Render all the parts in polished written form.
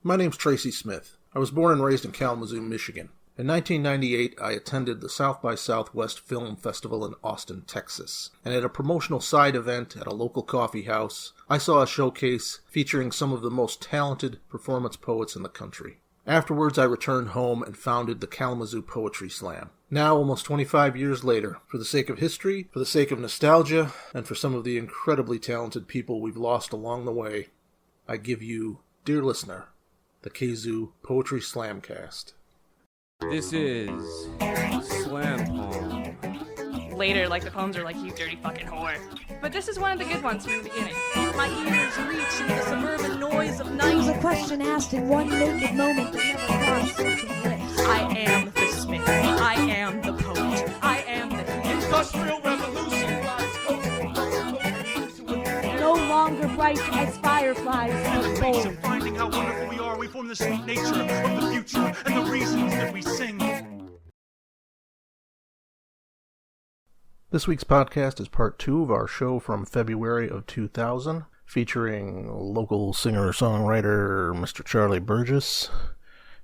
My name's Tracy Smith. I was born and raised in Kalamazoo, Michigan. In 1998, I attended the South by Southwest Film Festival in Austin, Texas. And at a promotional side event at a local coffee house, I saw a showcase featuring some of the most talented performance poets in the country. Afterwards, I returned home and founded the Kalamazoo Poetry Slam. Now, almost 25 years later, for the sake of history, for the sake of nostalgia, and for some of the incredibly talented people we've lost along the way, I give you, dear listener, the Kzoo Poetry Slamcast. This is Slam Poem. Later, like, the poems are like, you dirty fucking whore. But this is one of the good ones from the beginning. My ears reach into the suburban noise of night. It was a question asked in one naked moment that never crossed such lips. I am the smith. I am the poet. I am the Industrial Revolution. No longer bright as fireflies in the bowl. Finding how wonderful we are, we form the sweet nature of the future and the reasons that we sing. This week's podcast is part 2 of our show from February of 2000, featuring local singer-songwriter Mr. Charlie Burgess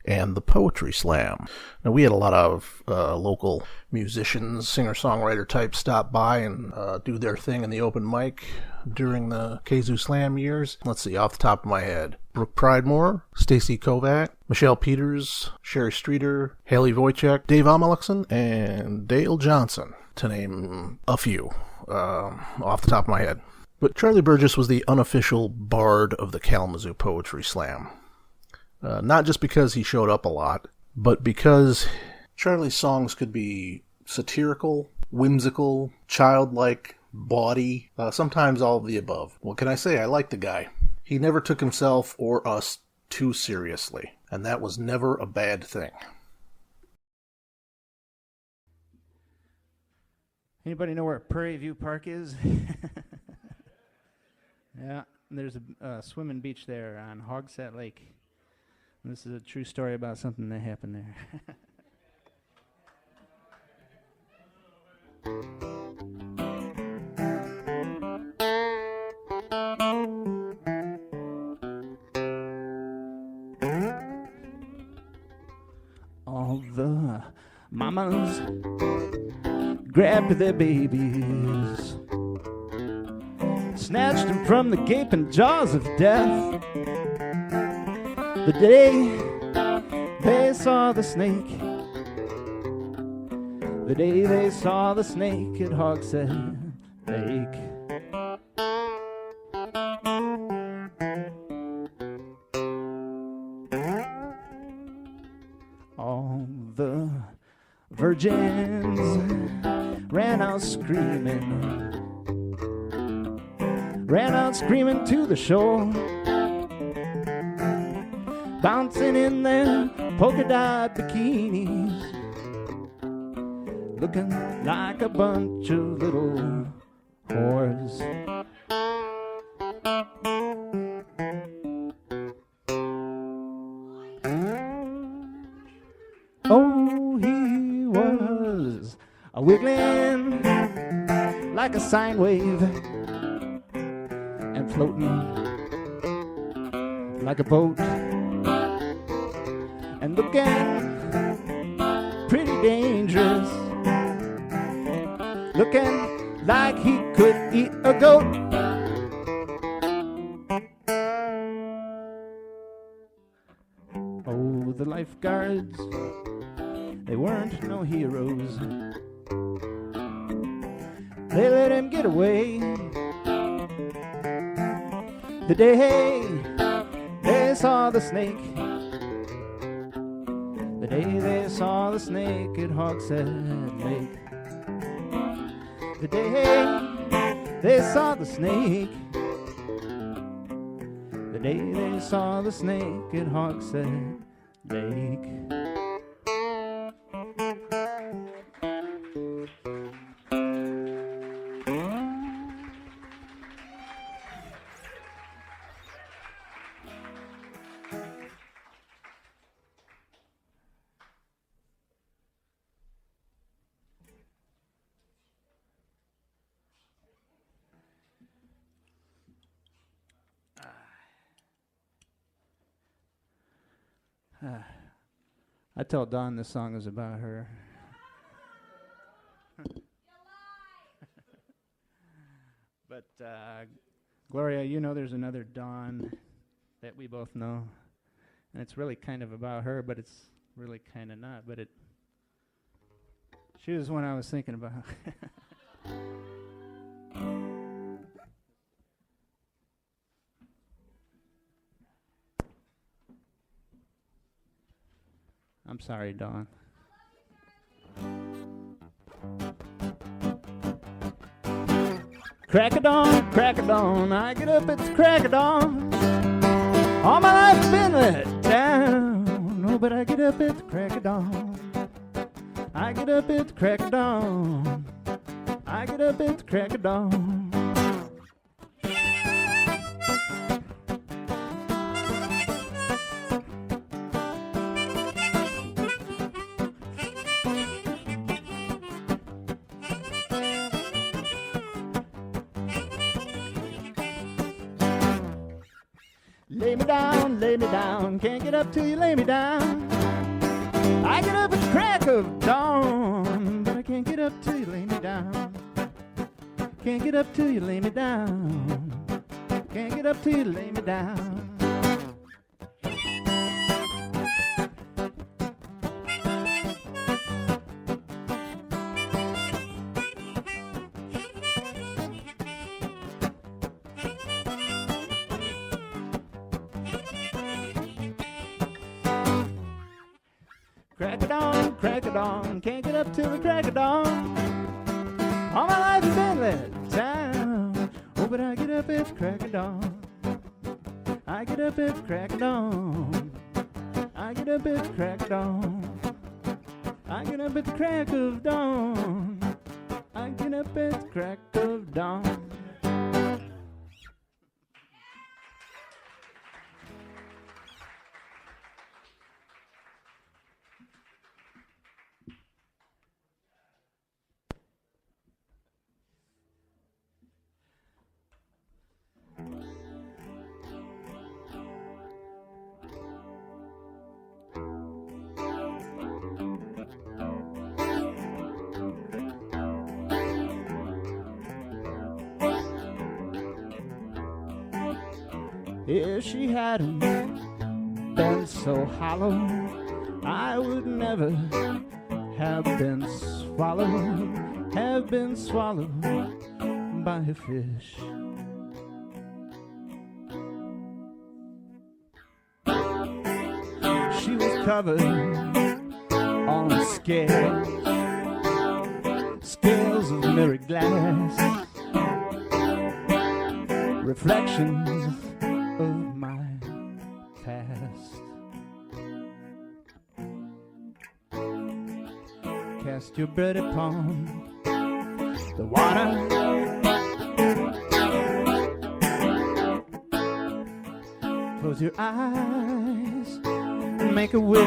and the Poetry Slam. Now, we had a lot of local musicians, singer-songwriter types stop by and do their thing in the open mic during the Kzoo Slam years. Let's see, off the top of my head. Brooke Pridemore, Stacy Kovac, Michelle Peters, Sherry Streeter, Haley Wojciech, Dave Amelixon, and Dale Johnson, to name a few off the top of my head. But Charlie Burgess was the unofficial bard of the Kalamazoo Poetry Slam. Not just because he showed up a lot, but because Charlie's songs could be satirical, whimsical, childlike, bawdy, sometimes all of the above. What can I say? I like the guy. He never took himself or us too seriously, and that was never a bad thing. Anybody know where Prairie View Park is? Yeah, there's a swimming beach there on Hogsett Lake. And this is a true story about something that happened there. All the mamas grabbed their babies, snatched them from the gaping jaws of death. The day they saw the snake, the day they saw the snake at Hogsett Lake. All the virgins ran out screaming to the shore, bouncing in their polka dot bikinis, looking like a bunch of little whores. Oh, he was a wiggling like a sine wave and floating like a boat, and looking pretty dangerous, looking like he could eat a goat. Oh, the lifeguards, they weren't no heroes. They let him get away. The day they saw the snake, the day they saw the snake at Hogsett Lake. The day they saw the snake, the day they saw the snake at Hogsett Lake. I told Dawn this song is about her. But Gloria, you know there's another Dawn that we both know, and it's really kind of about her, but it's really kind of not. But she was one I was thinking about. I'm sorry, Dawn. Crack a dawn, I get up, it's crack a dawn. All my life's been let down. Oh, but I get up, it's crack a dawn. I get up, it's crack a dawn. I get up, it's crack a dawn. Lay me down, can't get up till you lay me down. I get up at the crack of dawn, but I can't get up till you lay me down. Can't get up till you lay me down. Can't get up till you lay me down. Crack a dawn, can't get up till the crack of dawn. All my life has been let down. Oh, but I get up at the crack of dawn. I get up at the crack of dawn. I get up at the crack of dawn. I get up at the crack of dawn. I get up at the crack of dawn. If she hadn't been so hollow, I would never have been swallowed by a fish. She was covered on scales of mirrored glass, reflections of my past. Cast your bread upon the water. Close your eyes and make a wish.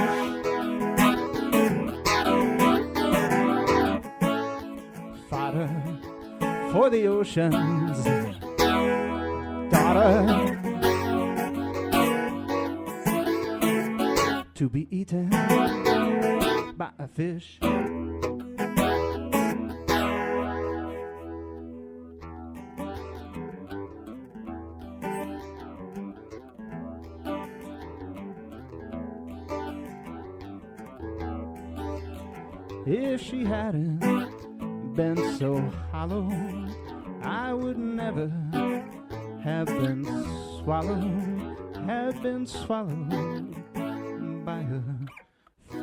Fodder for the oceans, daughter, to be eaten by a fish. If she hadn't been so hollow, I would never have been swallowed by a fish.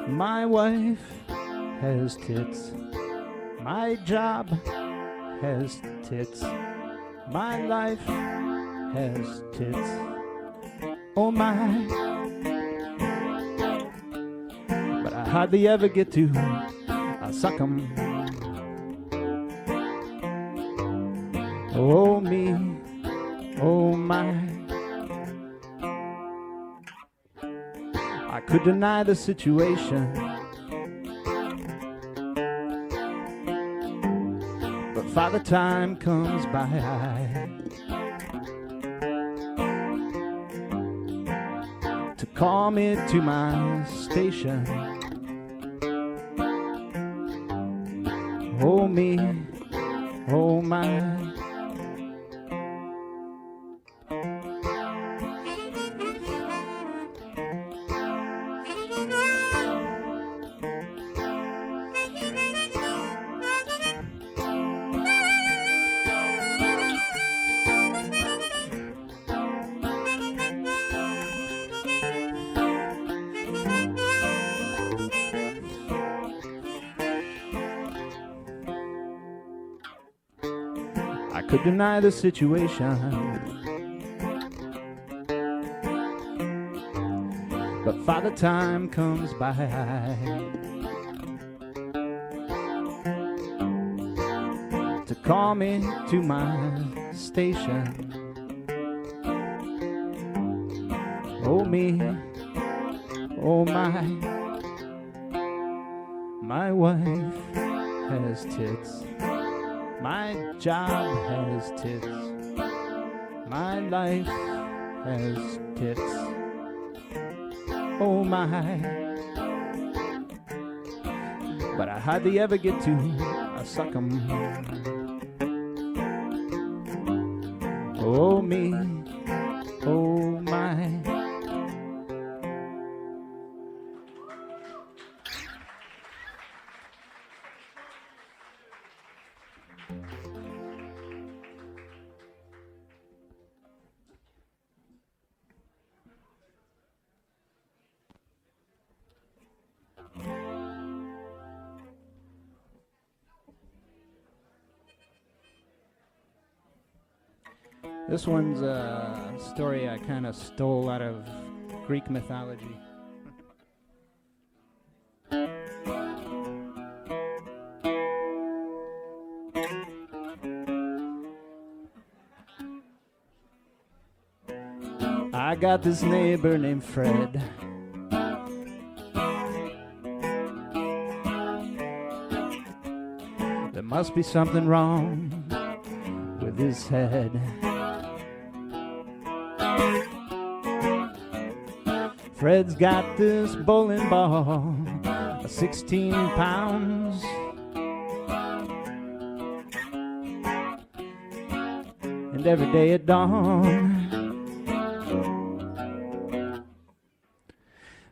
My wife has tits. My job has tits. My life has tits. Oh my. But I hardly ever get to suck 'em. Oh me, oh my. I could deny the situation, but Father Time comes by to call me to my station. Oh me, oh my. Could deny the situation, but Father Time comes by to call me to my station. Oh me, oh my wife has tits. My job has tits. My life has tits. Oh my. But I hardly ever get to suck 'em. Oh me, oh my. This one's a story I kind of stole out of Greek mythology. I got this neighbor named Fred. There must be something wrong with his head. Fred's got this bowling ball, 16 pounds. And every day at dawn,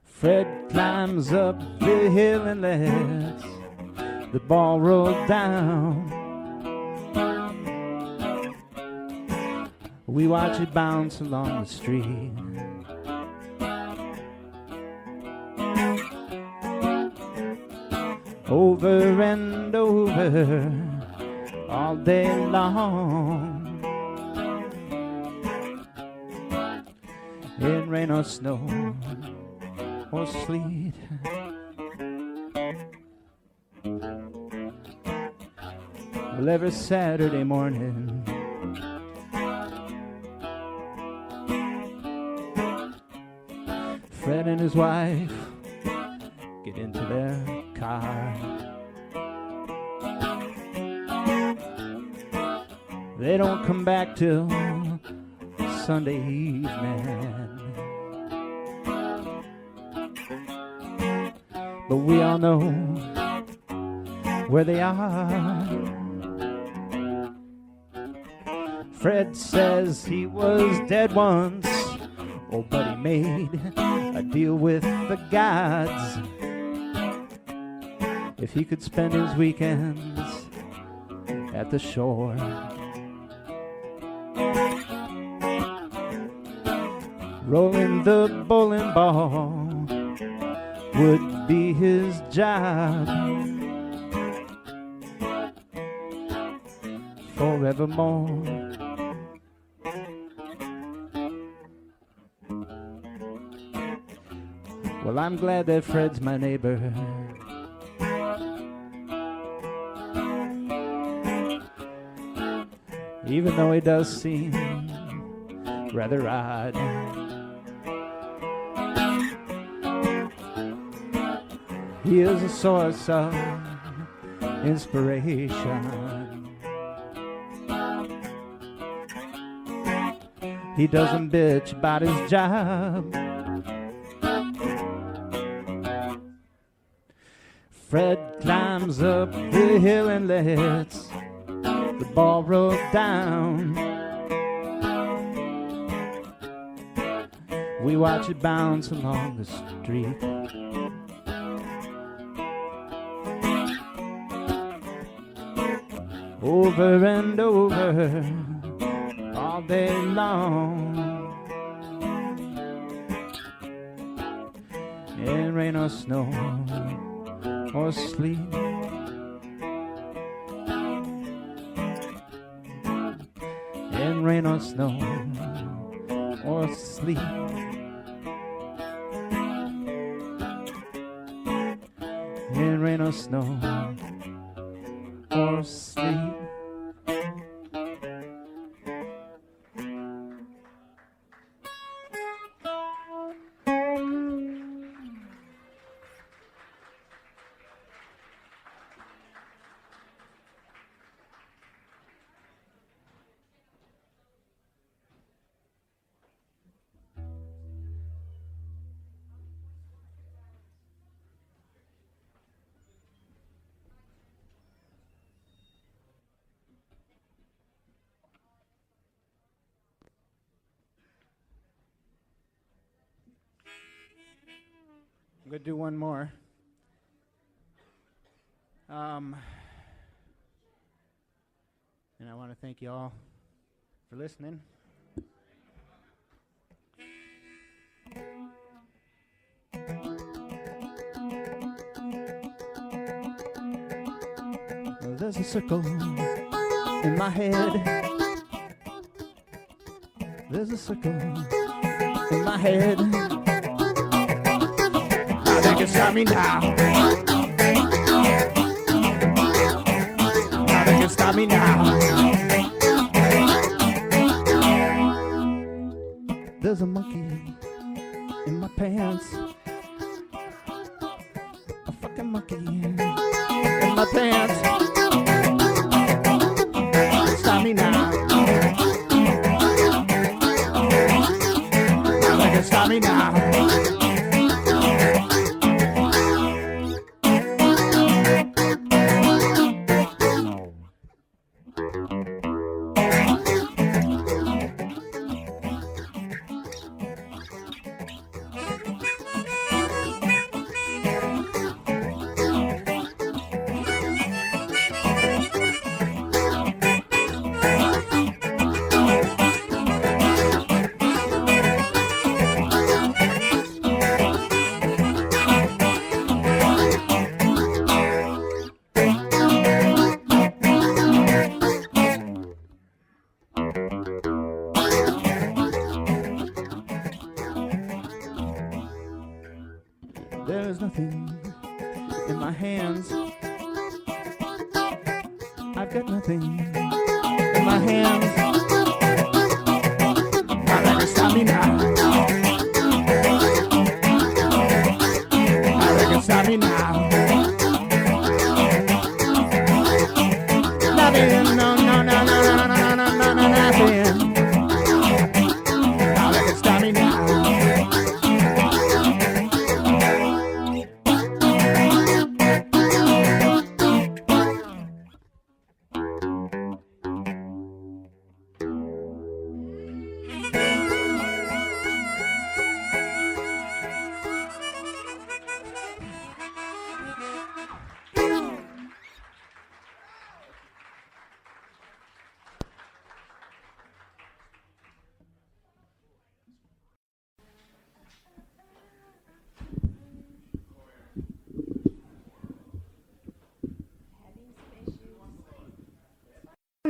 Fred climbs up the hill and lets the ball roll down. We watch it bounce along the street. Over and over, all day long. In rain or snow or sleet. Well, every Saturday morning, Fred and his wife get into their car. They don't come back till Sunday evening. But we all know where they are. Fred says he was dead once, oh, but he made a deal with the gods. If he could spend his weekends at the shore. Rolling the bowling ball would be his job forevermore. Well, I'm glad that Fred's my neighbor. Even though he does seem rather odd. He is a source of inspiration. He doesn't bitch about his job. Fred climbs up the hill and lets the ball roll down. We watch it bounce along the street. Over and over all day long. In rain or snow or sleet. In rain or snow or sleet. In rain or snow or sleet. I'm going to do one more. And I want to thank you all for listening. Well, there's a circle in my head. There's a circle in my head. They can stop me now. Now they can stop me now. There's a monkey in my pants. A fucking monkey in my pants. Stop me now. Now they can stop me now. There's nothing in my hands. I've got nothing in my hands. Now let me stop me now. Now let me stop me now. Nothing, no, no, no, no, no, no, no, no, no, nothing. Now let me stop me now.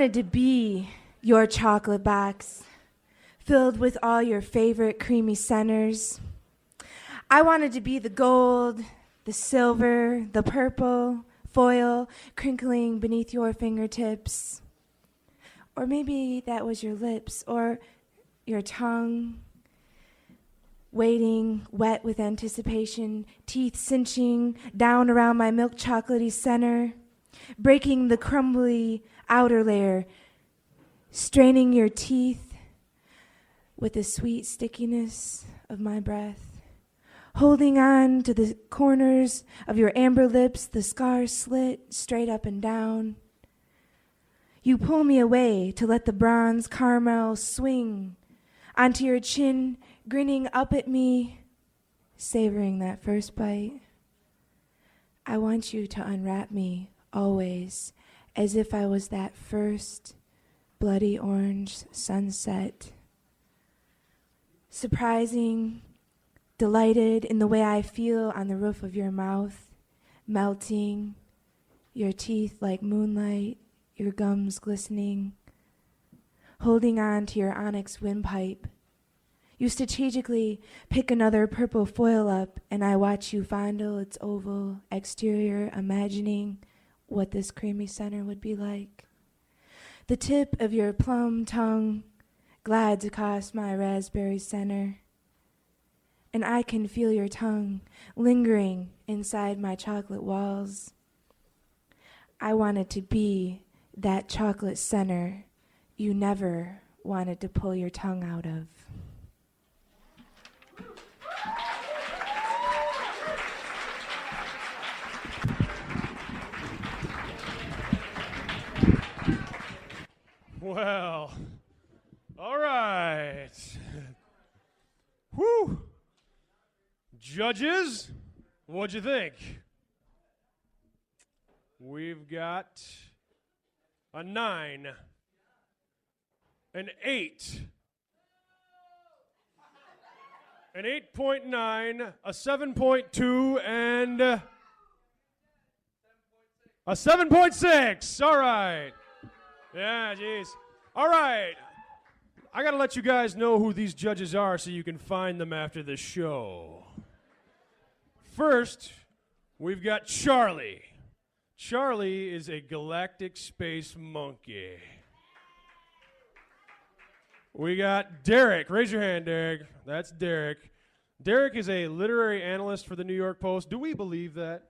wanted to be your chocolate box, filled with all your favorite creamy centers. I wanted to be the gold, the silver, the purple, foil crinkling beneath your fingertips. Or maybe that was your lips, or your tongue, waiting, wet with anticipation, teeth cinching down around my milk chocolatey center, breaking the crumbly outer layer, straining your teeth with the sweet stickiness of my breath, holding on to the corners of your amber lips, the scars slit straight up and down. You pull me away to let the bronze caramel swing onto your chin, grinning up at me, savoring that first bite. I want you to unwrap me always, as if I was that first bloody orange sunset. Surprising, delighted in the way I feel on the roof of your mouth, melting, your teeth like moonlight, your gums glistening, holding on to your onyx windpipe. You strategically pick another purple foil up, and I watch you fondle its oval exterior, imagining what this creamy center would be like. The tip of your plum tongue glides across my raspberry center, and I can feel your tongue lingering inside my chocolate walls. I wanted to be that chocolate center you never wanted to pull your tongue out of. Well, all right. Whew. Judges, what'd you think? We've got a 9, an 8, an 8.9, a 7.2, and a 7.6. All right. Yeah, jeez. All right. I got to let you guys know who these judges are so you can find them after the show. First, we've got Charlie. Charlie is a galactic space monkey. We got Derek. Raise your hand, Derek. That's Derek. Derek is a literary analyst for the New York Post. Do we believe that?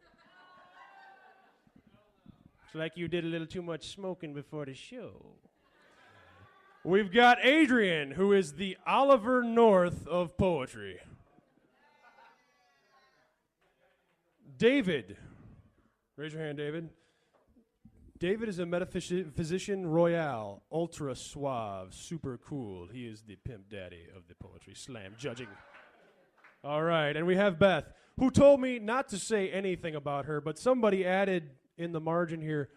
It's like you did a little too much smoking before the show. We've got Adrian, who is the Oliver North of poetry. David. Raise your hand, David. David is a metaphysician royale, ultra suave, super cool. He is the pimp daddy of the Poetry Slam judging. All right, and we have Beth, who told me not to say anything about her, but somebody added in the margin here,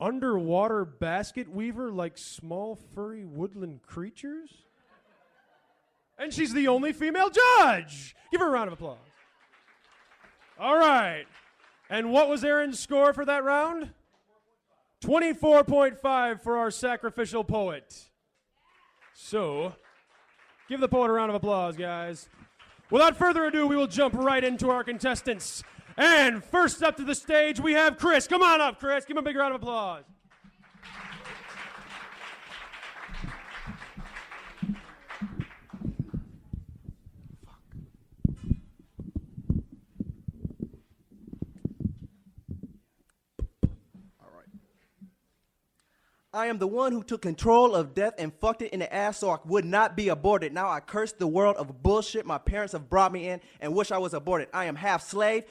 underwater basket weaver like small furry woodland creatures? And she's the only female judge. Give her a round of applause. All right. And what was Erin's score for that round? 24.5 for our sacrificial poet. So, give the poet a round of applause, guys. Without further ado, we will jump right into our contestants. And first up to the stage, we have Chris. Come on up, Chris. Give him a big round of applause. I am the one who took control of death and fucked it in the ass so I would not be aborted. Now I curse the world of bullshit my parents have brought me in and wish I was aborted. I am half slave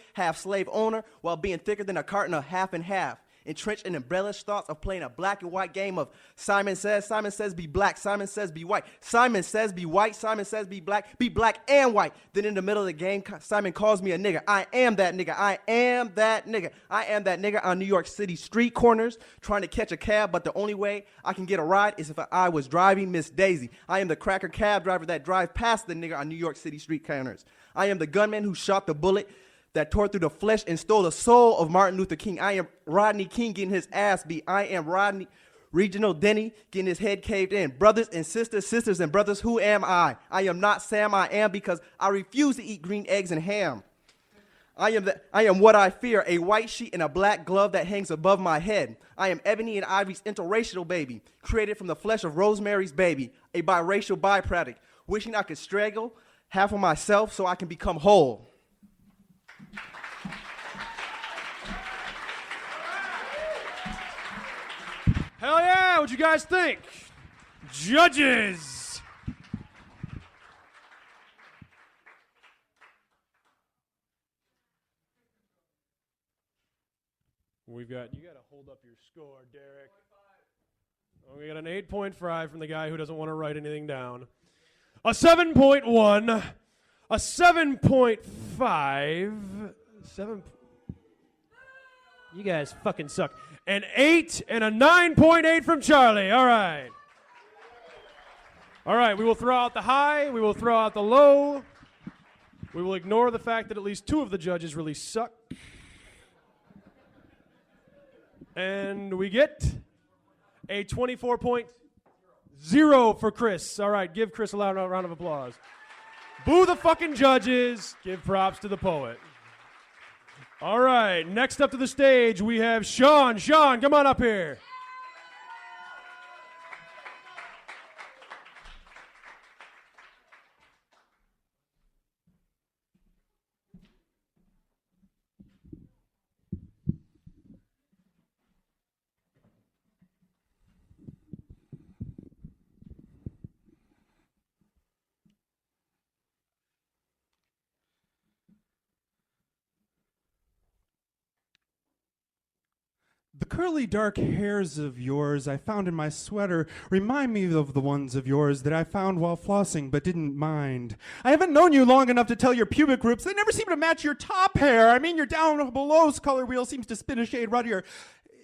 owner, while being thicker than a carton of half and half. Entrenched in embellished thoughts of playing a black and white game of Simon says be black, Simon says be white, Simon says be white, Simon says be black and white. Then in the middle of the game, Simon calls me a nigger. I am that nigger. I am that nigger. I am that nigger on New York City street corners trying to catch a cab, but the only way I can get a ride is if I was driving Miss Daisy. I am the cracker cab driver that drives past the nigger on New York City street corners. I am the gunman who shot the bullet that tore through the flesh and stole the soul of Martin Luther King. I am Rodney King getting his ass beat. I am Rodney Regional Denny getting his head caved in. Brothers and sisters, sisters and brothers, who am I? I am not Sam, I am because I refuse to eat green eggs and ham. I am what I fear, a white sheet and a black glove that hangs above my head. I am Ebony and Ivy's interracial baby, created from the flesh of Rosemary's baby, a biracial byproduct, wishing I could strangle half of myself so I can become whole. Hell yeah, what'd you guys think? Judges! You gotta hold up your score, Derek. Oh, we got an 8.5 from the guy who doesn't want to write anything down. A 7.1, a 7.5, 7. You guys fucking suck. An 8 and a 9.8 from Charlie. All right. All right, we will throw out the high. We will throw out the low. We will ignore the fact that at least 2 of the judges really suck. And we get a 24.0 for Chris. All right, give Chris a loud round of applause. Boo the fucking judges. Give props to the poet. All right, next up to the stage, we have Sean. Sean, come on up here. The curly dark hairs of yours I found in my sweater remind me of the ones of yours that I found while flossing but didn't mind. I haven't known you long enough to tell your pubic roots. They never seem to match your top hair. I mean, your down below's color wheel seems to spin a shade ruddier.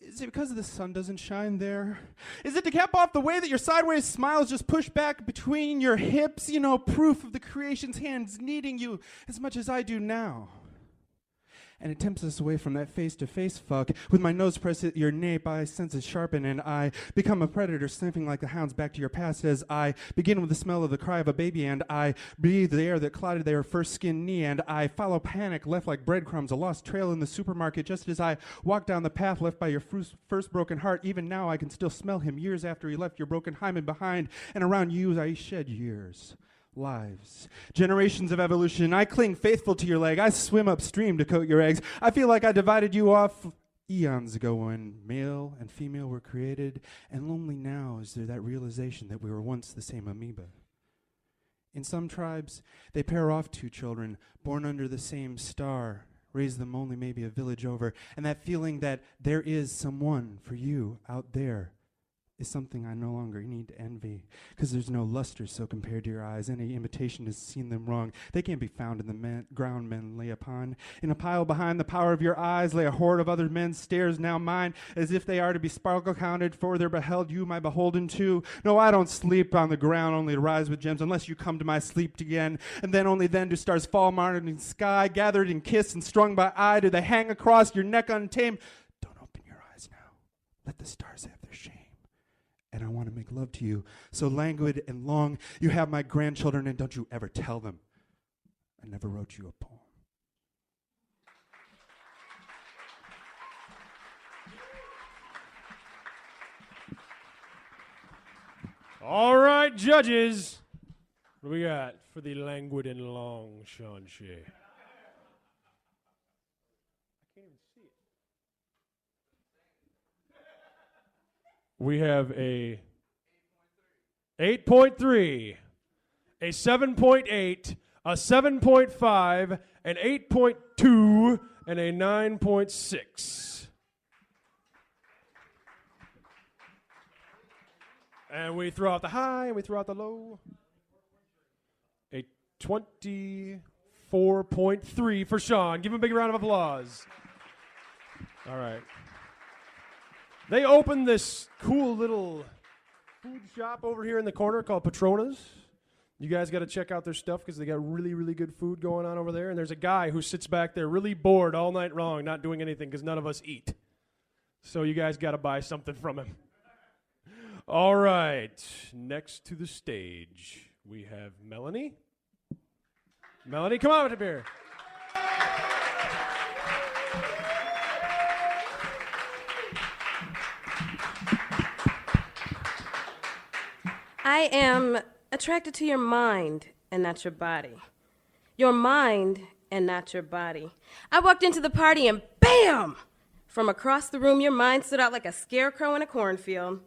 Is it because the sun doesn't shine there? Is it to cap off the way that your sideways smiles just push back between your hips? You know, proof of the creation's hands needing you as much as I do now. And it tempts us away from that face-to-face fuck. With my nose pressed at your nape, I senses sharpen, and I become a predator, sniffing like the hounds back to your past as I begin with the smell of the cry of a baby, and I breathe the air that clotted their first skin knee, and I follow panic left like breadcrumbs, a lost trail in the supermarket, just as I walk down the path left by your first broken heart. Even now I can still smell him years after he left your broken hymen behind, and around you I shed years. Lives, generations of evolution. I cling faithful to your leg. I swim upstream to coat your eggs. I feel like I divided you off eons ago when male and female were created, and only now is there that realization that we were once the same amoeba. In some tribes, they pair off 2 children born under the same star, raise them only maybe a village over, and that feeling that there is someone for you out there is something I no longer need to envy, because there's no luster so compared to your eyes. Any imitation has seen them wrong. They can't be found in the ground men lay upon. In a pile behind the power of your eyes lay a horde of other men's stares, now mine, as if they are to be sparkle counted, for they're beheld you, my beholden too. No, I don't sleep on the ground only to rise with gems, unless you come to my sleep again, and then only then do stars fall martyred in the sky, gathered and kissed and strung by eye, do they hang across your neck untamed. Don't open your eyes now. Let the stars have their shame. And I want to make love to you, so languid and long. You have my grandchildren, and don't you ever tell them I never wrote you a poem. All right, judges. What do we got for the languid and long, Sean Shea? We have a 8.3, a 7.8, a 7.5, an 8.2, and a 9.6. And we throw out the high, and we throw out the low. A 24.3 for Sean. Give him a big round of applause. All right. They opened this cool little food shop over here in the corner called Patrona's. You guys got to check out their stuff because they got really, really good food going on over there. And there's a guy who sits back there really bored all night long, not doing anything because none of us eat. So you guys got to buy something from him. All right. Next to the stage, we have Melanie. Melanie, come on up here. I am attracted to your mind and not your body. Your mind and not your body. I walked into the party and bam! From across the room, your mind stood out like a scarecrow in a cornfield.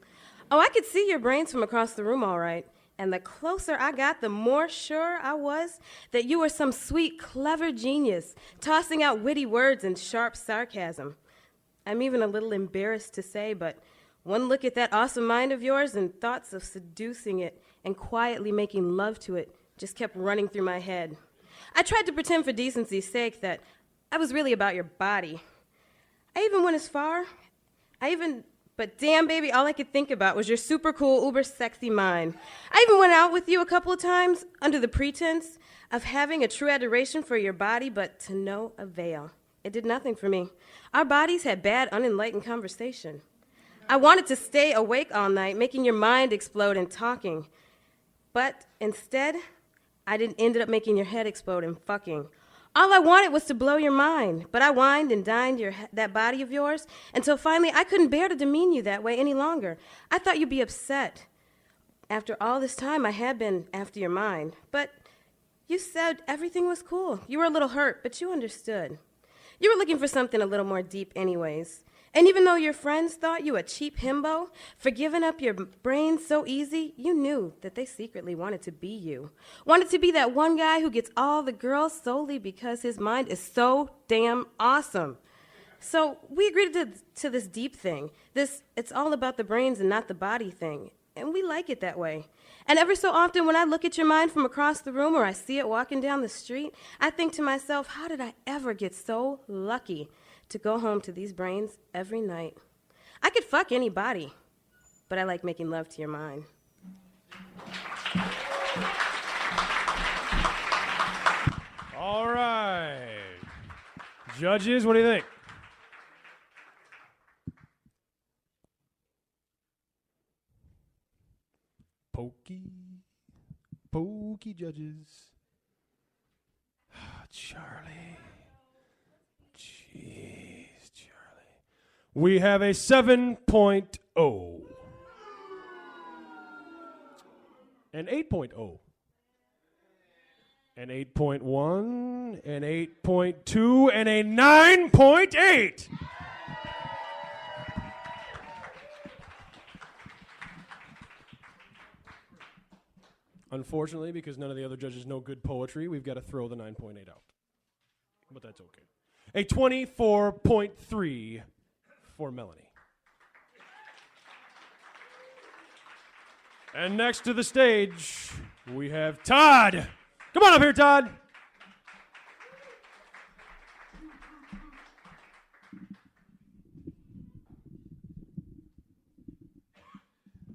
Oh, I could see your brains from across the room all right. And the closer I got, the more sure I was that you were some sweet, clever genius, tossing out witty words and sharp sarcasm. I'm even a little embarrassed to say, but one look at that awesome mind of yours and thoughts of seducing it and quietly making love to it just kept running through my head. I tried to pretend for decency's sake that I was really about your body. I even went as far, but damn, baby, all I could think about was your super cool, uber sexy mind. I even went out with you a couple of times under the pretense of having a true adoration for your body, but to no avail. It did nothing for me. Our bodies had bad, unenlightened conversation. I wanted to stay awake all night, making your mind explode and talking. But instead, I ended up making your head explode and fucking. All I wanted was to blow your mind, but I wined and dined that body of yours until finally I couldn't bear to demean you that way any longer. I thought you'd be upset. After all this time, I had been after your mind. But you said everything was cool. You were a little hurt, but you understood. You were looking for something a little more deep anyways. And even though your friends thought you a cheap himbo for giving up your brain so easy, you knew that they secretly wanted to be you. Wanted to be that one guy who gets all the girls solely because his mind is so damn awesome. So we agreed to this deep thing, this it's all about the brains and not the body thing. And we like it that way. And every so often when I look at your mind from across the room or I see it walking down the street, I think to myself, how did I ever get so lucky to go home to these brains every night? I could fuck anybody, but I like making love to your mind. All right. Judges, what do you think? Pokey judges. Charlie. Jeez, Charlie. We have a 7.0. An 8.0. An 8.1. An 8.2. And a 9.8. Unfortunately, because none of the other judges know good poetry, we've got to throw the 9.8 out. But that's okay. A 24.3 for Melanie. And next to the stage, we have Todd. Come on up here, Todd.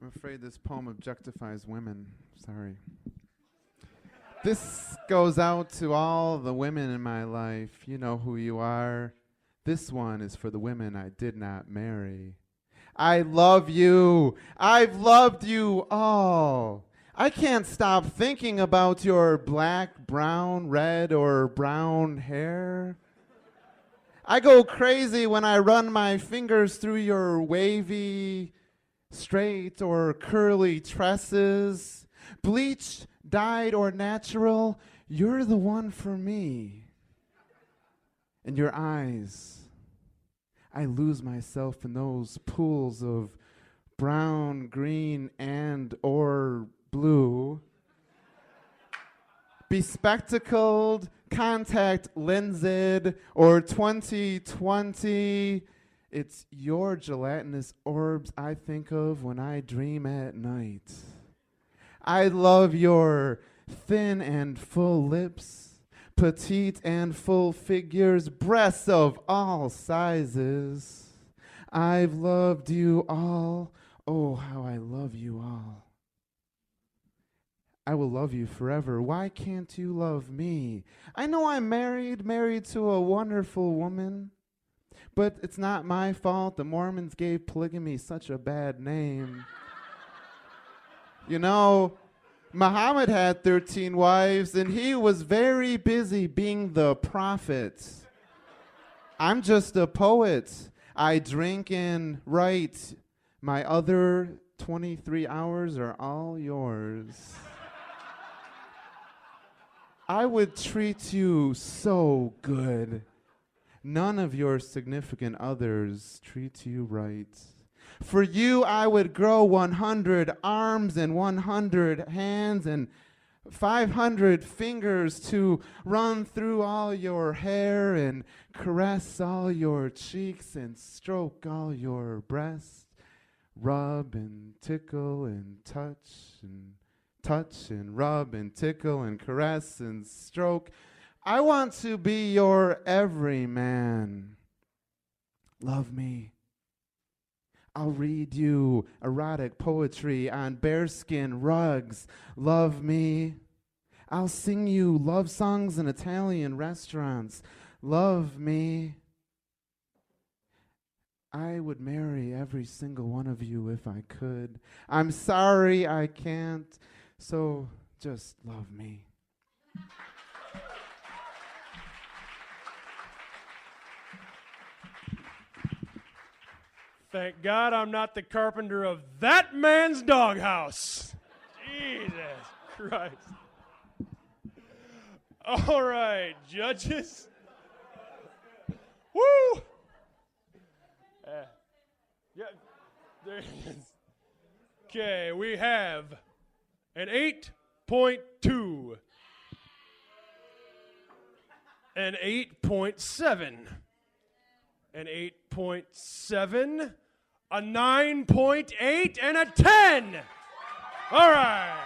I'm afraid this poem objectifies women. Sorry. This goes out to all the women in my life. You know who you are. This one is for the women I did not marry. I love you. I've loved you all. I can't stop thinking about your black, brown, red, or brown hair. I go crazy when I run my fingers through your wavy, straight, or curly tresses. Bleached, dyed, or natural, you're the one for me. And your eyes, I lose myself in those pools of brown, green, and or blue. Bespectacled, contact lensed, or 20/20. It's your gelatinous orbs I think of when I dream at night. I love your thin and full lips, petite and full figures, breasts of all sizes. I've loved you all. Oh, how I love you all. I will love you forever. Why can't you love me? I know I'm married to a wonderful woman, but it's not my fault the Mormons gave polygamy such a bad name. You know, Muhammad had 13 wives, and he was very busy being the prophet. I'm just a poet. I drink and write. My other 23 hours are all yours. I would treat you so good. None of your significant others treat you right. For you, I would grow 100 arms and 100 hands and 500 fingers to run through all your hair and caress all your cheeks and stroke all your breasts, rub and tickle and touch and rub and tickle and caress and stroke. I want to be your everyman. Love me. I'll read you erotic poetry on bearskin rugs. Love me. I'll sing you love songs in Italian restaurants. Love me. I would marry every single one of you if I could. I'm sorry I can't, so just love me. Thank God I'm not the carpenter of that man's doghouse. Jesus Christ. All right, judges. Woo! Yeah, there it is. Okay, we have an 8.2, an 8.7, an 8.7, a 9.8, and a 10. All right.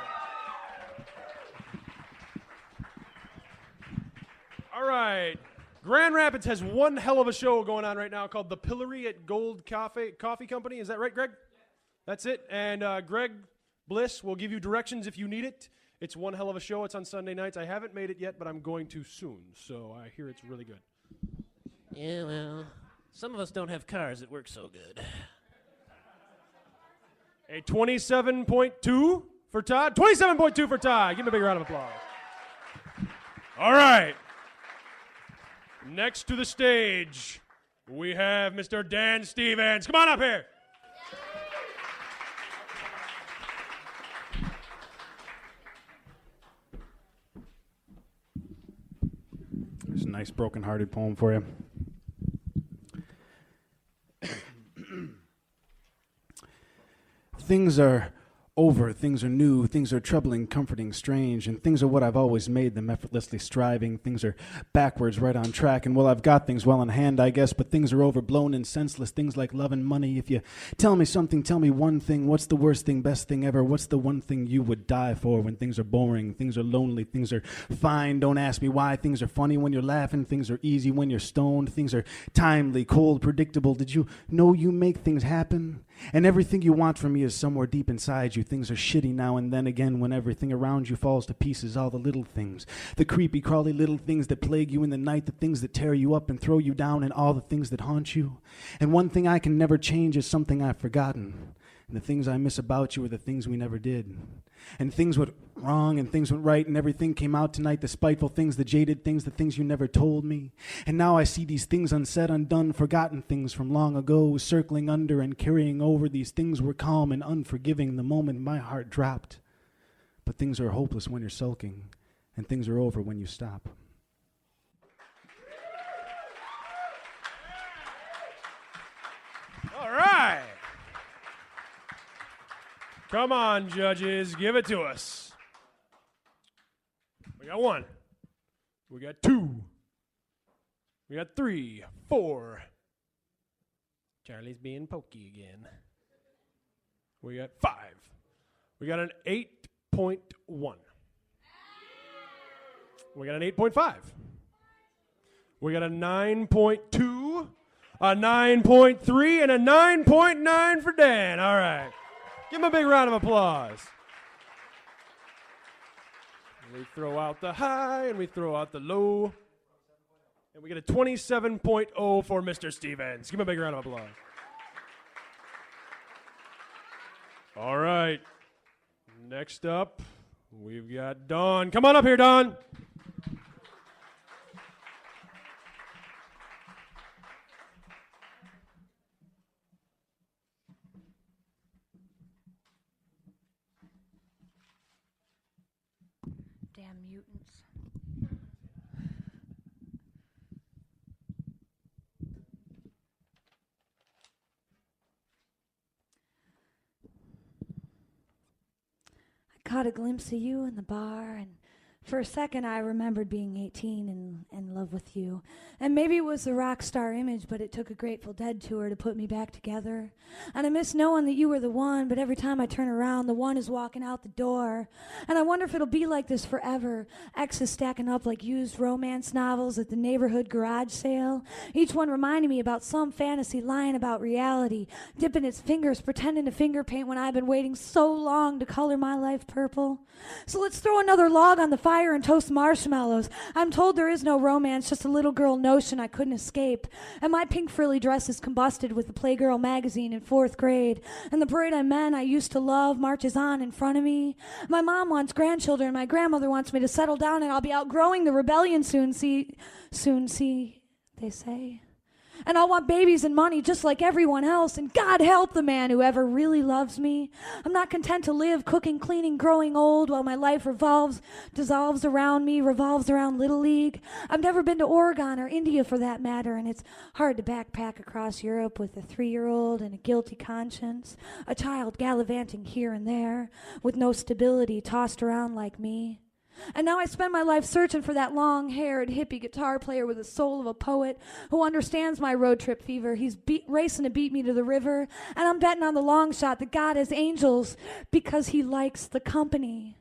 All right. Grand Rapids has one hell of a show going on right now called The Pillory at Gold Coffee Company. Is that right, Greg? That's it. And Greg Bliss will give you directions if you need it. It's one hell of a show. It's on Sunday nights. I haven't made it yet, but I'm going to soon. So I hear it's really good. Yeah, well, some of us don't have cars that work so good. A 27.2 for Todd. 27.2 for Todd. Give him a big round of applause. All right. Next to the stage, we have Mr. Dan Stevens. Come on up here. There's a nice broken-hearted poem for you. Things are over, things are new, things are troubling, comforting, strange, and things are what I've always made them, effortlessly striving. Things are backwards, right on track, and well, I've got things well in hand, I guess, but things are overblown and senseless, things like love and money. If you tell me something, tell me one thing. What's the worst thing, best thing ever? What's the one thing you would die for when things are boring, things are lonely, things are fine? Don't ask me why. Things are funny when you're laughing, things are easy when you're stoned, things are timely, cold, predictable. Did you know you make things happen? And everything you want from me is somewhere deep inside you. Things are shitty now and then again when everything around you falls to pieces. All the little things, the creepy, crawly little things that plague you in the night, the things that tear you up and throw you down, and all the things that haunt you. And one thing I can never change is something I've forgotten. And the things I miss about you are the things we never did. And things went wrong and things went right and everything came out tonight, the spiteful things, the jaded things, the things you never told me. And now I see these things unsaid, undone, forgotten things from long ago, circling under and carrying over. These things were calm and unforgiving the moment my heart dropped. But things are hopeless when you're sulking, and things are over when you stop. All right. Come on, judges, give it to us. We got 1. We got 2. We got 3, 4. Charlie's being pokey again. We got 5. We got an 8.1. We got an 8.5. We got a 9.2, a 9.3, and a 9.9 for Dan. All right. Give him a big round of applause. We throw out the high and we throw out the low. And we get a 27.0 for Mr. Stevens. Give him a big round of applause. All right. Next up, we've got Dawn. Come on up here, Dawn. Damn mutants. I caught a glimpse of you in the bar, and for a second I remembered being 18 and in love with you. And maybe it was the rock star image, but it took a Grateful Dead tour to put me back together. And I miss knowing that you were the one, but every time I turn around, the one is walking out the door. And I wonder if it'll be like this forever. Exes stacking up like used romance novels at the neighborhood garage sale. Each one reminding me about some fantasy lying about reality, dipping its fingers, pretending to finger paint when I've been waiting so long to color my life purple. So let's throw another log on the fire and toast marshmallows. I'm told there is no romance, just a little girl notion I couldn't escape. And my pink frilly dress is combusted with the Playgirl magazine in 4th grade. And the parade of men I used to love marches on in front of me. My mom wants grandchildren. My grandmother wants me to settle down, and I'll be outgrowing the rebellion soon, they say. And I'll want babies and money just like everyone else, and God help the man who ever really loves me. I'm not content to live cooking, cleaning, growing old while my life dissolves around me, revolves around Little League. I've never been to Oregon or India for that matter, and it's hard to backpack across Europe with a 3-year-old and a guilty conscience, a child gallivanting here and there with no stability, tossed around like me. And now I spend my life searching for that long-haired hippie guitar player with the soul of a poet who understands my road trip fever. He's racing to beat me to the river, and I'm betting on the long shot that God has angels because he likes the company.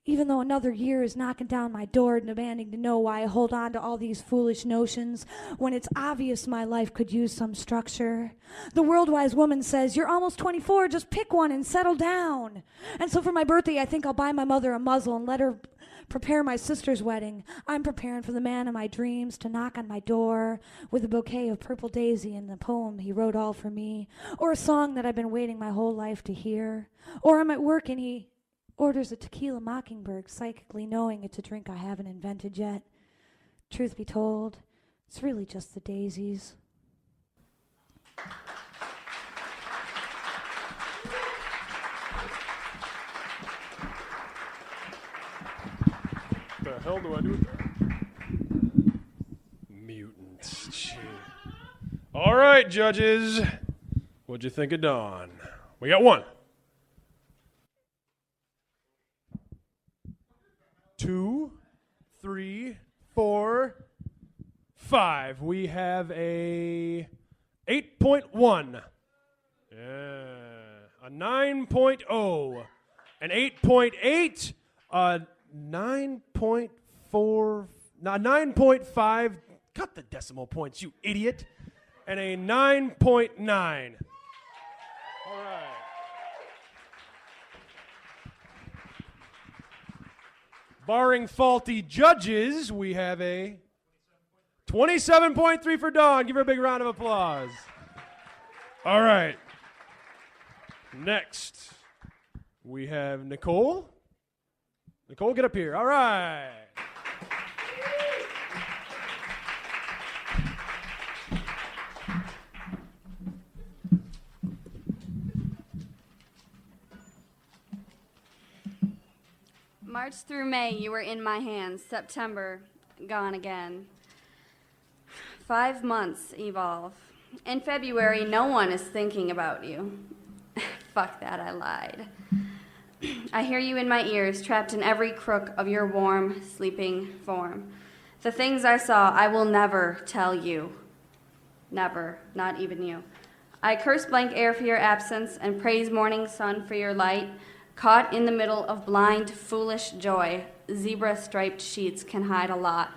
Even though another year is knocking down my door demanding to know why I hold on to all these foolish notions when it's obvious my life could use some structure. The world-wise woman says, "You're almost 24, just pick one and settle down." And so for my birthday, I think I'll buy my mother a muzzle and let her prepare my sister's wedding. I'm preparing for the man of my dreams to knock on my door with a bouquet of purple daisy and the poem he wrote all for me, or a song that I've been waiting my whole life to hear. Or I'm at work and he orders a tequila mockingbird, psychically knowing it's a drink I haven't invented yet. Truth be told, it's really just the daisies. What the hell do I do with that? Mutants. Shit. All right, judges. What'd you think of Dawn? We got 1, 2, 3, 4, 5. We have a 8.1. Yeah. A 9.0. An 8.8. A 9.4. No, 9.5. Cut the decimal points, you idiot. And a 9.9. All right. Barring faulty judges, we have a 27.3 for Dawn. Give her a big round of applause. All right. Next, we have Nichole. Nichole, get up here. All right. March through May, you were in my hands. September, gone again. 5 months evolve. In February, no one is thinking about you. Fuck that, I lied. I hear you in my ears, trapped in every crook of your warm, sleeping form. The things I saw, I will never tell you. Never, not even you. I curse blank air for your absence and praise morning sun for your light. Caught in the middle of blind, foolish joy, zebra-striped sheets can hide a lot.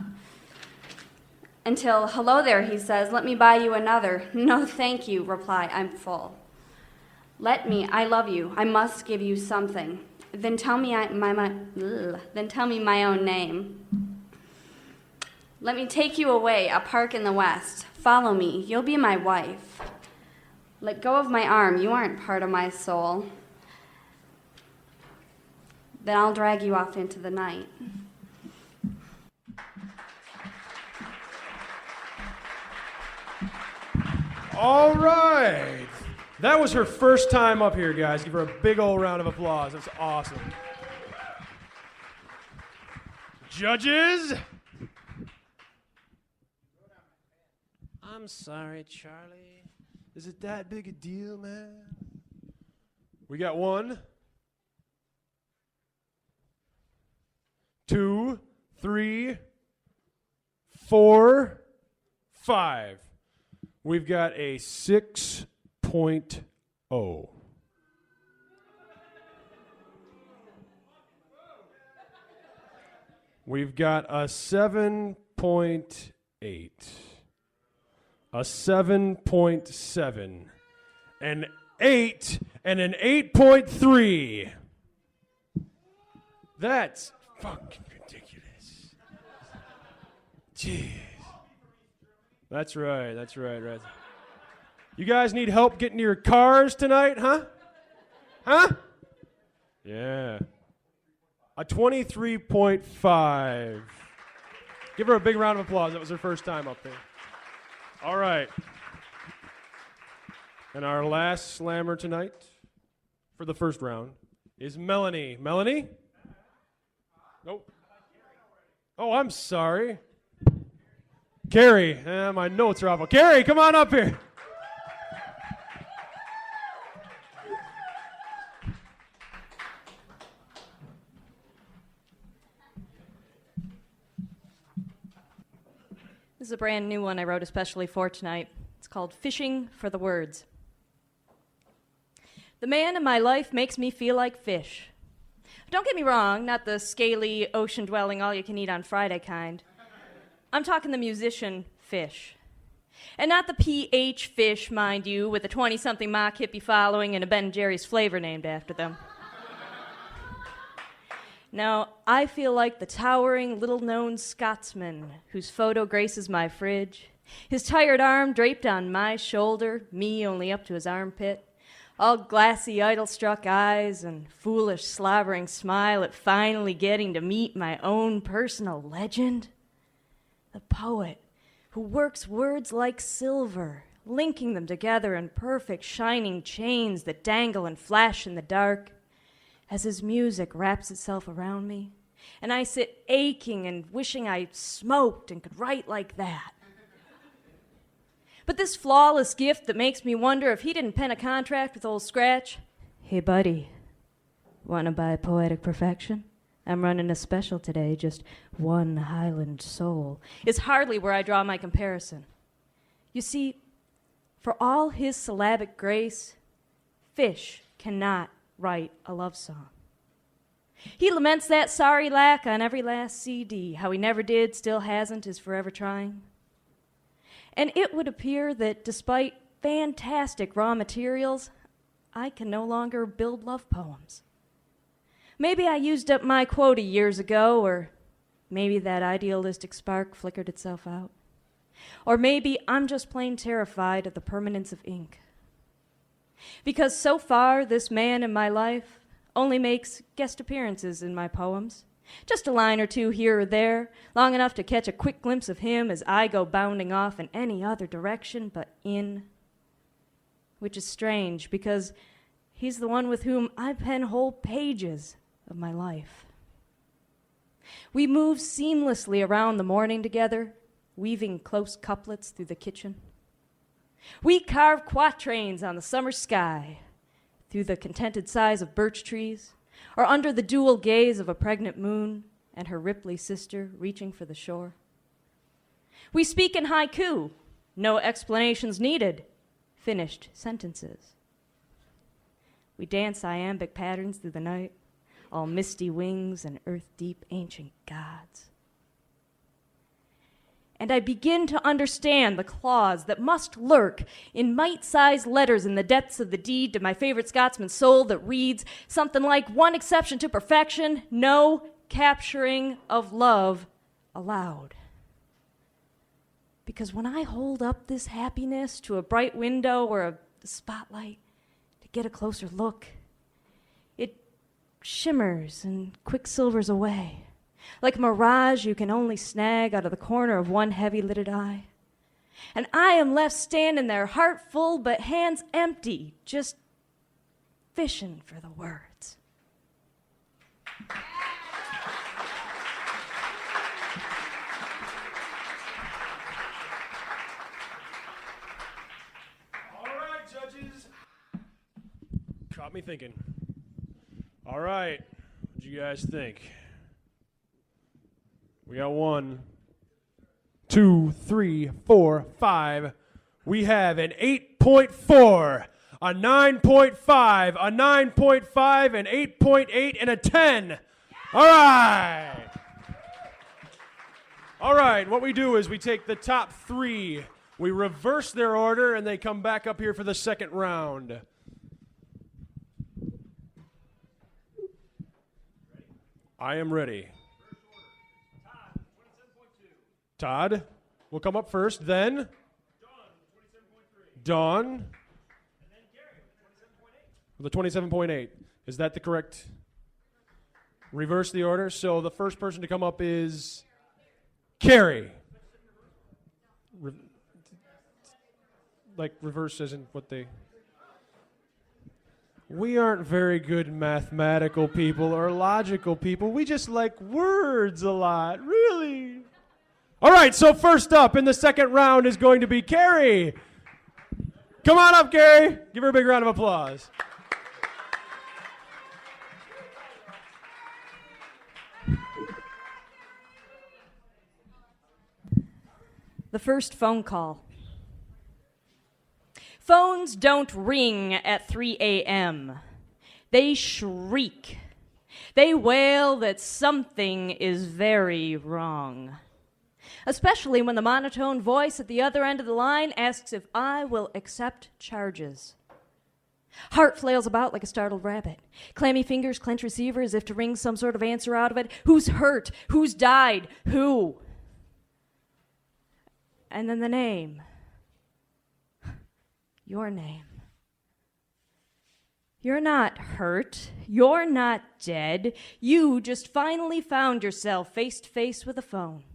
Until, hello there, he says, let me buy you another. No, thank you, reply, I'm full. Let me, I love you, I must give you something. Then tell me my own name. Let me take you away, a park in the west. Follow me, you'll be my wife. Let go of my arm, you aren't part of my soul. Then I'll drag you off into the night. All right. That was her first time up here, guys. Give her a big old round of applause. That's awesome. Judges? I'm sorry, Charlie. Is it that big a deal, man? We got 1, 2, 3, 4, 5. We've got a 6.0. We've got a 7.8. A 7.7. An 8 and an 8.3. That's fucking ridiculous. Jeez. That's right. You guys need help getting to your cars tonight, huh? Huh? Yeah. A 23.5. Give her a big round of applause. That was her first time up there. All right. And our last slammer tonight for the first round is Melanie. Melanie? Nope. Oh, I'm sorry. Karrie. My notes are awful. Karrie, come on up here. This is a brand new one I wrote especially for tonight. It's called Fishing for the Words. The man in my life makes me feel like fish. Don't get me wrong, not the scaly, ocean-dwelling, all-you-can-eat-on-Friday kind. I'm talking the musician fish. And not the PH fish, mind you, with a 20-something mock hippie following and a Ben & Jerry's flavor named after them. No, I feel like the towering, little-known Scotsman whose photo graces my fridge, his tired arm draped on my shoulder, me only up to his armpit, all glassy, idol-struck eyes and foolish, slobbering smile at finally getting to meet my own personal legend. The poet who works words like silver, linking them together in perfect, shining chains that dangle and flash in the dark, as his music wraps itself around me, and I sit aching and wishing I smoked and could write like that. But this flawless gift that makes me wonder if he didn't pen a contract with old Scratch. Hey, buddy, wanna buy poetic perfection? I'm running a special today, just one Highland soul, is hardly where I draw my comparison. You see, for all his syllabic grace, Fish cannot write a love song. He laments that sorry lack on every last CD, how he never did, still hasn't, is forever trying. And it would appear that despite fantastic raw materials, I can no longer build love poems. Maybe I used up my quota years ago, or maybe that idealistic spark flickered itself out. Or maybe I'm just plain terrified of the permanence of ink. Because so far, this man in my life only makes guest appearances in my poems. Just a line or two here or there, long enough to catch a quick glimpse of him as I go bounding off in any other direction but in. Which is strange, because he's the one with whom I pen whole pages of my life. We move seamlessly around the morning together, weaving close couplets through the kitchen. We carve quatrains on the summer sky, through the contented sighs of birch trees, or under the dual gaze of a pregnant moon and her Ripley sister reaching for the shore. We speak in haiku, no explanations needed, finished sentences. We dance iambic patterns through the night, all misty wings and earth-deep ancient gods. And I begin to understand the clause that must lurk in mite-sized letters in the depths of the deed to my favorite Scotsman's soul that reads something like, one exception to perfection, no capturing of love allowed. Because when I hold up this happiness to a bright window or a spotlight to get a closer look, it shimmers and quicksilvers away, like a mirage you can only snag out of the corner of one heavy-lidded eye. And I am left standing there, heart full but hands empty, just fishing for the words. All right, judges. Caught me thinking. All right, what do you guys think? We got 1, 2, 3, 4, 5. We have an 8.4, a 9.5, a 9.5, an 8.8, and a 10. All right. All right, what we do is we take the top 3, we reverse their order, and they come back up here for the second round. I am ready. Todd will come up first, then Dawn with a 27.8. Is that the correct? Reverse the order. So the first person to come up is Karrie. Like reverse as in what they... We aren't very good mathematical people or logical people. We just like words a lot, really. All right, so first up in the second round is going to be Karrie. Come on up, Karrie. Give her a big round of applause. The first phone call. Phones don't ring at 3 a.m. They shriek. They wail that something is very wrong. Especially when the monotone voice at the other end of the line asks if I will accept charges. Heart flails about like a startled rabbit. Clammy fingers clench receiver as if to wring some sort of answer out of it. Who's hurt? Who's died? Who? And then the name. Your name. You're not hurt. You're not dead. You just finally found yourself face to face with a phone.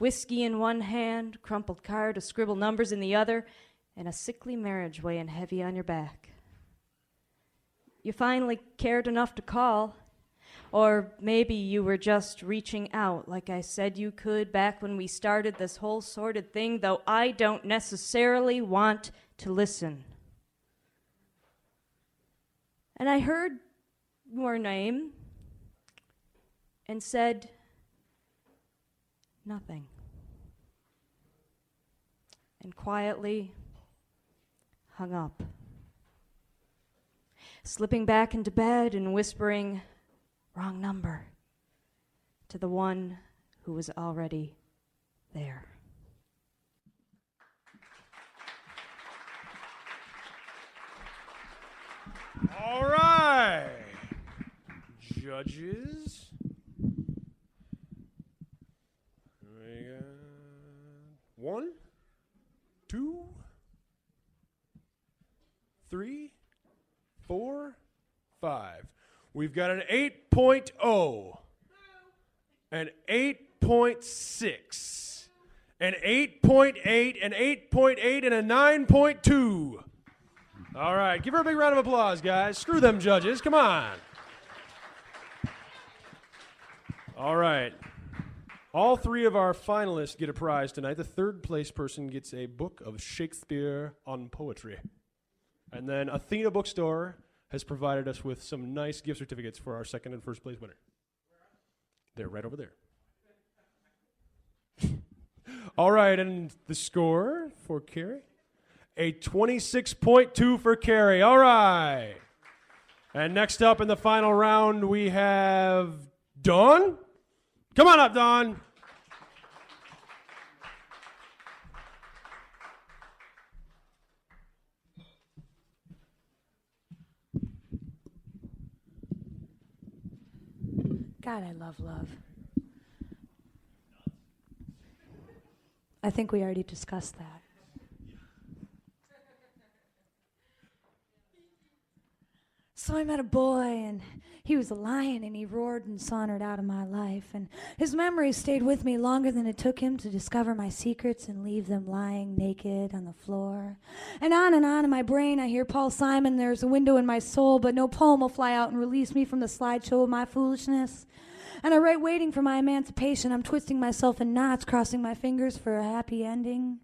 Whiskey in one hand, crumpled card to scribble numbers in the other, and a sickly marriage weighing heavy on your back. You finally cared enough to call. Or maybe you were just reaching out like I said you could back when we started this whole sordid thing, though I don't necessarily want to listen. And I heard your name and said nothing. And quietly hung up. Slipping back into bed and whispering, "Wrong number," to the one who was already there. All right. Judges. We got 1, 2, 3, 4, 5. We've got an 8.0, an 8.6, an 8.8, an 8.8, and a 9.2. All right, give her a big round of applause, guys. Screw them judges, come on. All right. All 3 of our finalists get a prize tonight. The third place person gets a book of Shakespeare on poetry. And then Athena Bookstore has provided us with some nice gift certificates for our second and first place winner. They're right over there. All right, and the score for Karrie? A 26.2 for Karrie. All right. And next up in the final round, we have Dawn. Come on up, Dawn. God, I love love. I think we already discussed that. So I met a boy, and he was a lion, and he roared and sauntered out of my life. And his memories stayed with me longer than it took him to discover my secrets and leave them lying naked on the floor. And on in my brain, I hear Paul Simon, there's a window in my soul, but no poem will fly out and release me from the slideshow of my foolishness. And I write waiting for my emancipation. I'm twisting myself in knots, crossing my fingers for a happy ending.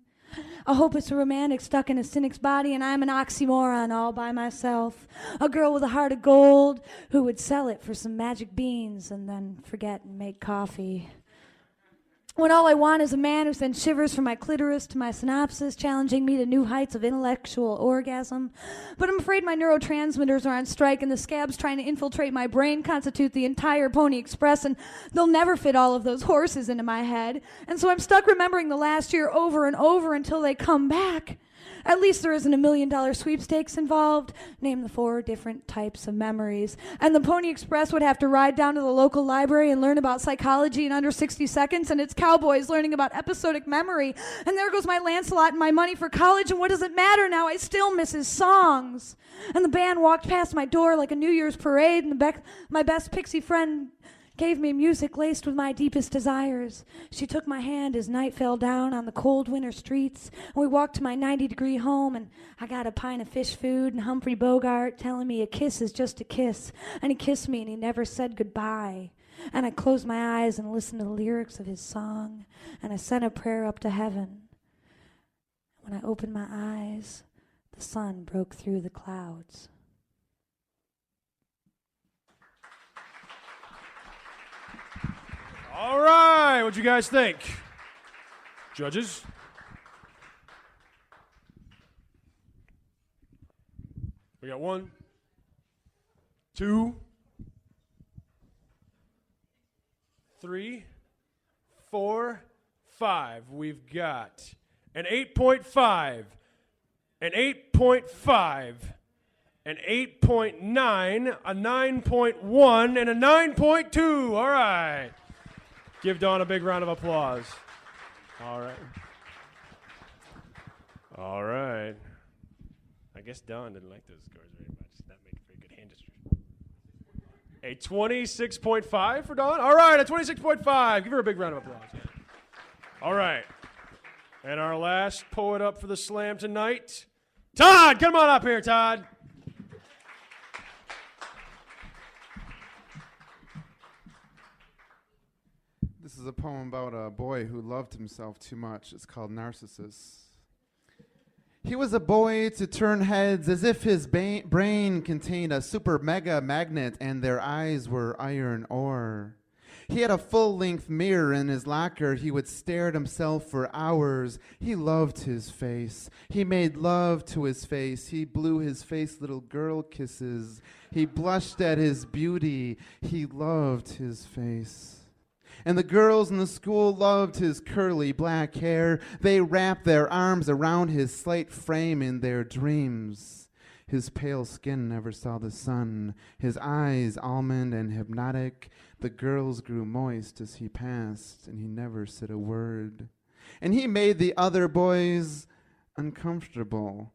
I hope it's a romantic stuck in a cynic's body, and I'm an oxymoron all by myself. A girl with a heart of gold who would sell it for some magic beans and then forget and make coffee. When all I want is a man who sends shivers from my clitoris to my synapses, challenging me to new heights of intellectual orgasm. But I'm afraid my neurotransmitters are on strike, and the scabs trying to infiltrate my brain constitute the entire Pony Express, and they'll never fit all of those horses into my head. And so I'm stuck remembering the last year over and over until they come back. At least there isn't $1 million sweepstakes involved. Name the 4 different types of memories. And the Pony Express would have to ride down to the local library and learn about psychology in under 60 seconds, and it's cowboys learning about episodic memory. And there goes my Lancelot and my money for college, and what does it matter now? I still miss his songs. And the band walked past my door like a New Year's parade, and my best pixie friend gave me music laced with my deepest desires. She took my hand as night fell down on the cold winter streets, and we walked to my 90-degree home, and I got a pint of fish food and Humphrey Bogart telling me a kiss is just a kiss, and he kissed me and he never said goodbye. And I closed my eyes and listened to the lyrics of his song, and I sent a prayer up to heaven. When I opened my eyes, the sun broke through the clouds. All right, what'd you guys think? Judges? We got 1, 2, 3, 4, 5. We've got an 8.5, an 8.5, an 8.9, a 9.1, and a 9.2. All right. Give Dawn a big round of applause. All right. All right. I guess Dawn didn't like those scores very much. That makes very good hand gestures. A 26.5 for Dawn? All right, a 26.5. Give her a big round of applause. All right. And our last poet up for the slam tonight, Todd. Come on up here, Todd. This is a poem about a boy who loved himself too much. It's called Narcissus. He was a boy to turn heads as if his brain contained a super mega magnet and their eyes were iron ore. He had a full-length mirror in his locker. He would stare at himself for hours. He loved his face. He made love to his face. He blew his face little girl kisses. He blushed at his beauty. He loved his face. And the girls in the school loved his curly black hair. They wrapped their arms around his slight frame in their dreams. His pale skin never saw the sun. His eyes almond and hypnotic. The girls grew moist as he passed, and he never said a word. And he made the other boys uncomfortable.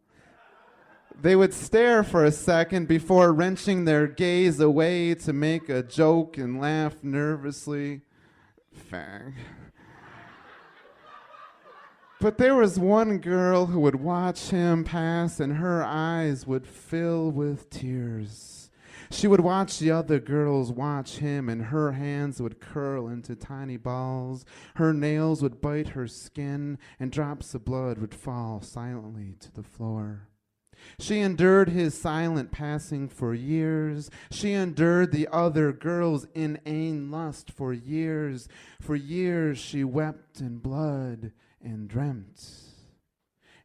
They would stare for a second before wrenching their gaze away to make a joke and laugh nervously. Fag. But there was one girl who would watch him pass, and her eyes would fill with tears. She would watch the other girls watch him, and her hands would curl into tiny balls. Her nails would bite her skin, and drops of blood would fall silently to the floor. She endured his silent passing for years. She endured the other girl's inane lust for years. For years she wept in blood and dreamt.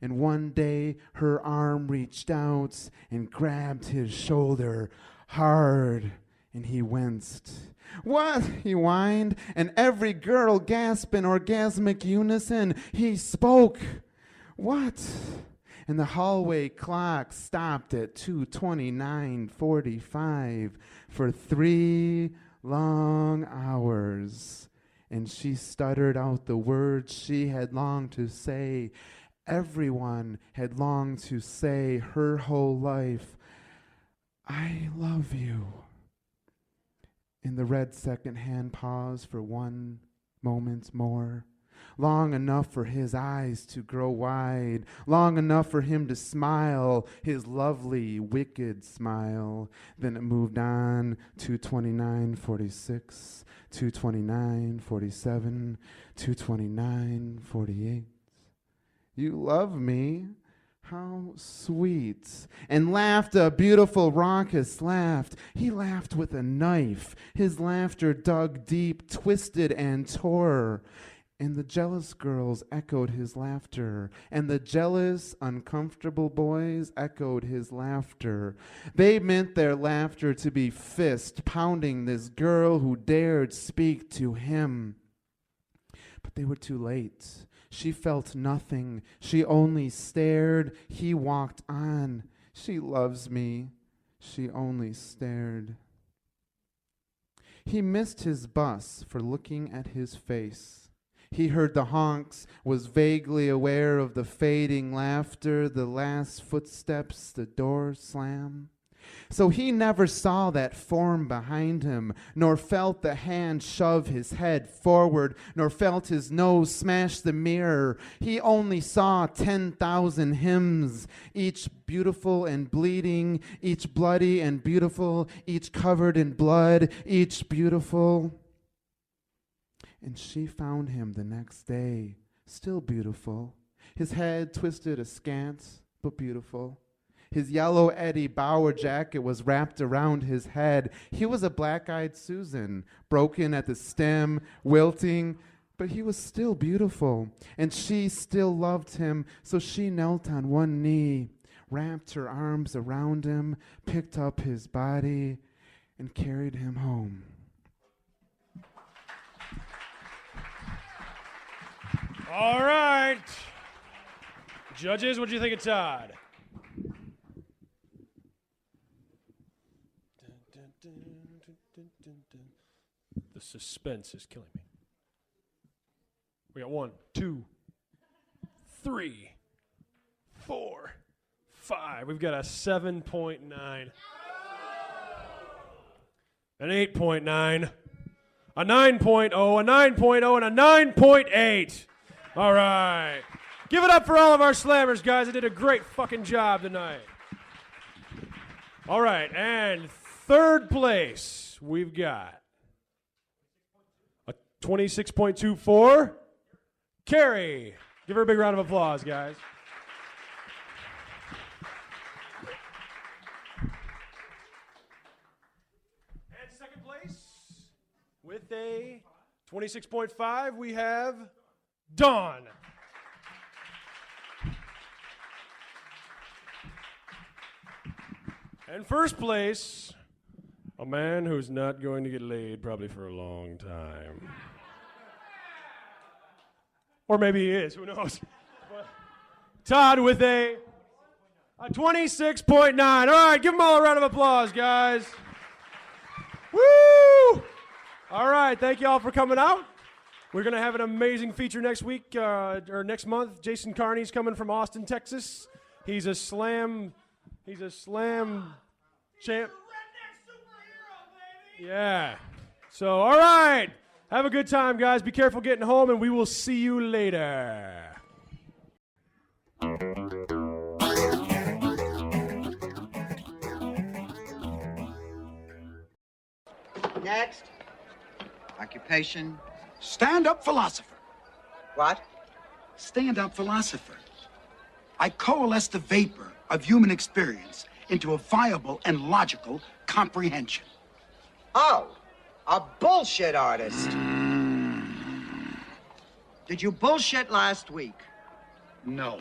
And one day her arm reached out and grabbed his shoulder hard, and he winced. "What?" he whined, and every girl gasped in orgasmic unison. He spoke. "What?" And the hallway clock stopped at 2:29:45 for 3 long hours. And she stuttered out the words she had longed to say. Everyone had longed to say her whole life. I love you. In the red second-hand pause for 1 moment more, long enough for his eyes to grow wide, long enough for him to smile, his lovely, wicked smile. Then it moved on, 2:29:46, 2:29:47, 2:29:48. You love me? How sweet. And laughed a beautiful, raucous laugh. He laughed with a knife. His laughter dug deep, twisted, and tore. And the jealous girls echoed his laughter. And the jealous, uncomfortable boys echoed his laughter. They meant their laughter to be fist pounding this girl who dared speak to him. But they were too late. She felt nothing. She only stared. He walked on. She loves me. She only stared. He missed his bus for looking at his face. He heard the honks, was vaguely aware of the fading laughter, the last footsteps, the door slam. So he never saw that form behind him, nor felt the hand shove his head forward, nor felt his nose smash the mirror. He only saw 10,000 hymns, each beautiful and bleeding, each bloody and beautiful, each covered in blood, each beautiful. And she found him the next day, still beautiful, his head twisted askance, but beautiful. His yellow Eddie Bauer jacket was wrapped around his head. He was a black-eyed Susan, broken at the stem, wilting, but he was still beautiful. And she still loved him, so she knelt on one knee, wrapped her arms around him, picked up his body, and carried him home. All right. Judges, what do you think of Todd? The suspense is killing me. We got 1, 2, 3, 4, 5. We've got a 7.9, an 8.9, a 9.0, a 9.0, and a 9.8. All right. Give it up for all of our slammers, guys. They did a great fucking job tonight. All right, and third place, we've got a 26.24, Karrie. Give her a big round of applause, guys. And second place, with a 26.5, we have Dawn. And first place, a man who's not going to get laid probably for a long time. Or maybe he is, who knows. But Todd with a 26.9. All right, give them all a round of applause, guys. Woo! All right, thank you all for coming out. We're going to have an amazing feature next week, or next month. Jason Carney's coming from Austin, Texas. He's a slam champ. Yeah. So, all right. Have a good time, guys. Be careful getting home, and we will see you later. Next. Occupation. Stand-up philosopher. What? Stand-up philosopher. I coalesce the vapor of human experience into a viable and logical comprehension. Oh, a bullshit artist. Did you bullshit last week? No.